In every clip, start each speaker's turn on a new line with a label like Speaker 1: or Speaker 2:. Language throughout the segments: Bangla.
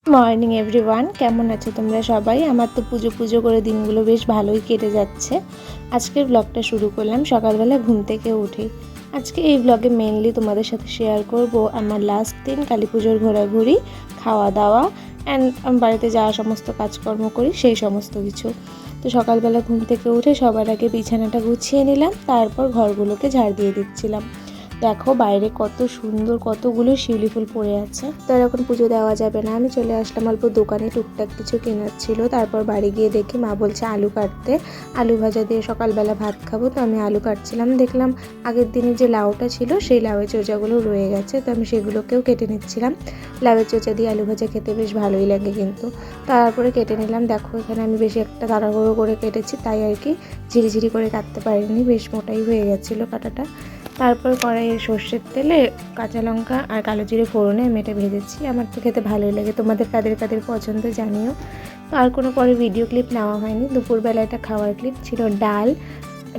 Speaker 1: মর্নিং এভরিওয়ান, কেমন আছো তোমরা সবাই? আমার তো পুজো করে দিনগুলো বেশ ভালোই কেটে যাচ্ছে। আজকের ব্লগটা শুরু করলাম সকালবেলা ঘুম থেকে উঠে। আজকে এই ব্লগে মেনলি তোমাদের সাথে শেয়ার করব আমার লাস্ট দিন কালী পুজোর ঘোরাঘুরি, খাওয়া দাওয়া অ্যান্ড বাড়িতে যা সমস্ত কাজকর্ম করি সেই সমস্ত কিছু। তো সকালবেলা ঘুম থেকে উঠে সবার আগে বিছানাটা গুছিয়ে নিলাম, তারপর ঘরগুলোকে ঝাড় দিয়ে দিচ্ছিলাম। দেখো বাইরে কত সুন্দর কতগুলো শিউলি ফুল পড়ে আছে। তো এখন পুজো দেওয়া যাবে না, আমি চলে আসলাম অল্প দোকানে টুকটাক কিছু কেনার ছিল। তারপর বাড়ি গিয়ে দেখি মা বলছে আলু কাটতে, আলু ভাজা দিয়ে সকালবেলা ভাত খাবো। তো আমি আলু কাটছিলাম, দেখলাম আগের দিনে যে লাউটা ছিল সেই লাউয়ের চোচাগুলো রয়ে গেছে, তো আমি সেগুলোকেও কেটে নিচ্ছিলাম। লাউয়ের চোচা দিয়ে আলু ভাজা খেতে বেশ ভালোই লাগে কিন্তু। তারপরে কেটে নিলাম। দেখো এখানে আমি বেশি একটা তাড়াহুড়ো করে কেটেছি, তাই আর কি ঝিরিঝিরি করে কাটতে পারিনি, বেশ মোটাই হয়ে গেছিলো কাটাটা। তারপর কড়াইয়ে সর্ষের তেলে কাঁচা লঙ্কা আর কালো জিরে ফোড়নে আমি এটা ভেজেছি। আমার তো খেতে ভালোই লাগে, তোমাদের কাদের কাদের পছন্দ জানিও। তো আর কোনো পরে ভিডিও ক্লিপ নেওয়া হয়নি। দুপুরবেলা একটা খাওয়ার ক্লিপ ছিল, ডাল,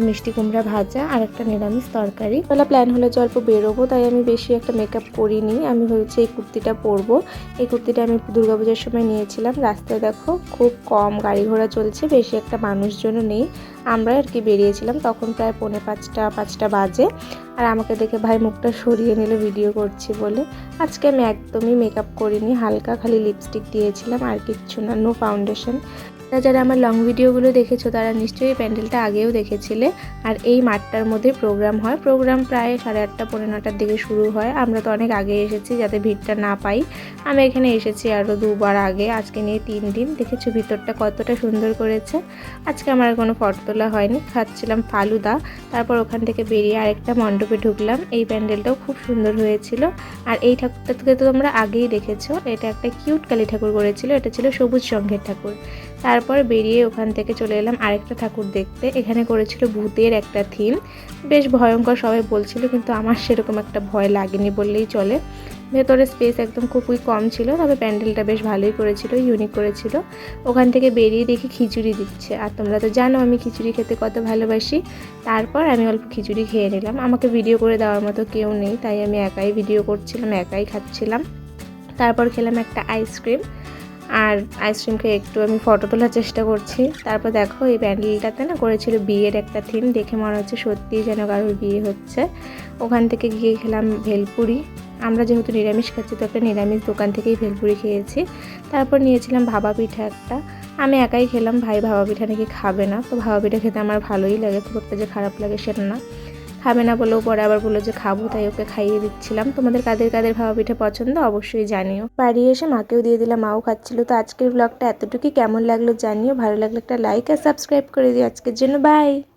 Speaker 1: মিষ্টি কুমড়া ভাজা আর একটা নিরামিষ তরকারি। বেলা প্ল্যান হলো যে অল্প বেরোবো, তাই আমি বেশি একটা মেকআপ করিনি। আমি ভেবেছি এই কুর্তিটা পরবো। এই কুর্তিটা আমি দুর্গাপূজার সময় নিয়েছিলাম। রাস্তায় দেখো খুব কম গাড়ি ঘোড়া চলছে, বেশি একটা মানুষজনও নেই। আমরা আর কি বেরিয়েছিলাম, তখন প্রায় 4:45 বাজে। আর আমাকে দেখে ভাই মুখটা সরিয়ে নিলে ভিডিও করছি বলে। আজকে আমি একদমই মেকআপ করিনি, হালকা খালি লিপস্টিক দিয়েছিলাম আর কিচ্ছু না, নো ফাউন্ডেশন। যারা আমার লং ভিডিওগুলো দেখেছো তারা নিশ্চয়ই প্যান্ডেলটা আগেও দেখেছিলে। আর এই মাঠটার মধ্যে প্রোগ্রাম হয়। প্রোগ্রাম প্রায় 8:30 পৌনে 9টার দিকে শুরু হয়। আমরা তো অনেক আগে এসেছি যাতে ভিড়টা না পাই। আমি এখানে এসেছি আরও 2বার আগে, আজকে নিয়ে 3 দিন। দেখেছো ভিতরটা কতটা সুন্দর করেছে। আজকে আমার কোনো ফটো তোলা হয়নি, খাচ্ছিলাম ফালুদা। তারপর ওখান থেকে বেরিয়ে আরেকটা মণ্ডপে ঢুকলাম। এই প্যান্ডেলটাও খুব সুন্দর হয়েছিল। আর এই ঠাকুরটা থেকে তো তোমরা আগেই দেখেছো, এটা একটা কিউট কালী ঠাকুর করেছিল, এটা ছিল সবুজ রঙের ঠাকুর। তারপর বেরিয়ে ওখান থেকে চলে এলাম আরেকটা ঠাকুর দেখতে। এখানে করেছিল ভূতের একটা থিম, বেশ ভয়ঙ্কর সবাই বলছিল, কিন্তু আমার সেরকম একটা ভয় লাগেনি বললেই চলে। ভেতরে স্পেস একদম খুবই কম ছিল, তবে প্যান্ডেলটা বেশ ভালোই করেছিল, ইউনিক করেছিল। ওখান থেকে বেরিয়ে দেখি খিচুড়ি দিচ্ছে, আর তোমরা তো জানো আমি খিচুড়ি খেতে কত ভালোবাসি। তারপর আমি অল্প খিচুড়ি খেয়ে নিলাম। আমাকে ভিডিও করে দেওয়ার মতো কেউ নেই, তাই আমি একাই ভিডিও করছিলাম, একাই খাচ্ছিলাম। তারপর খেলাম একটা আইসক্রিম, আর আইসক্রিম খেয়ে একটু আমি ফটো তোলার চেষ্টা করছি। তারপর দেখো এই প্যান্ডেলটাতে না করেছিল বিয়ের একটা থিম, দেখে মনে হচ্ছে সত্যিই যেন কারোর বিয়ে হচ্ছে। ওখান থেকে গিয়ে খেলাম ভেলপুরি। আমরা যেহেতু নিরামিষ খাচ্ছি, তো একটা নিরামিষ দোকান থেকেই ভেলপুরি খেয়েছি। তারপর নিয়েছিলাম ভাপা পিঠা একটা, আমি একাই খেলাম, ভাই ভাপা পিঠা নাকি খাবে না। তো ভাপা পিঠা খেতে আমার ভালোই লাগে, খুব একটা যে খারাপ লাগে সেটা না। খাবে না বলেও পরে আবার বললো যে খাবো, তাই ওকে খাইয়ে দিচ্ছিলাম। তোমাদের কাদের কাদের ভাপা পিঠা পছন্দ অবশ্যই জানিও। বাড়ি এসে মাকেও দিয়ে দিলাম, মাও খাচ্ছিল। তো আজকের ব্লগটা এতটুকুই, কেমন লাগলো জানিও, ভালো লাগলে একটা লাইক আর সাবস্ক্রাইব করে দিও। আজকের জন্য বাই।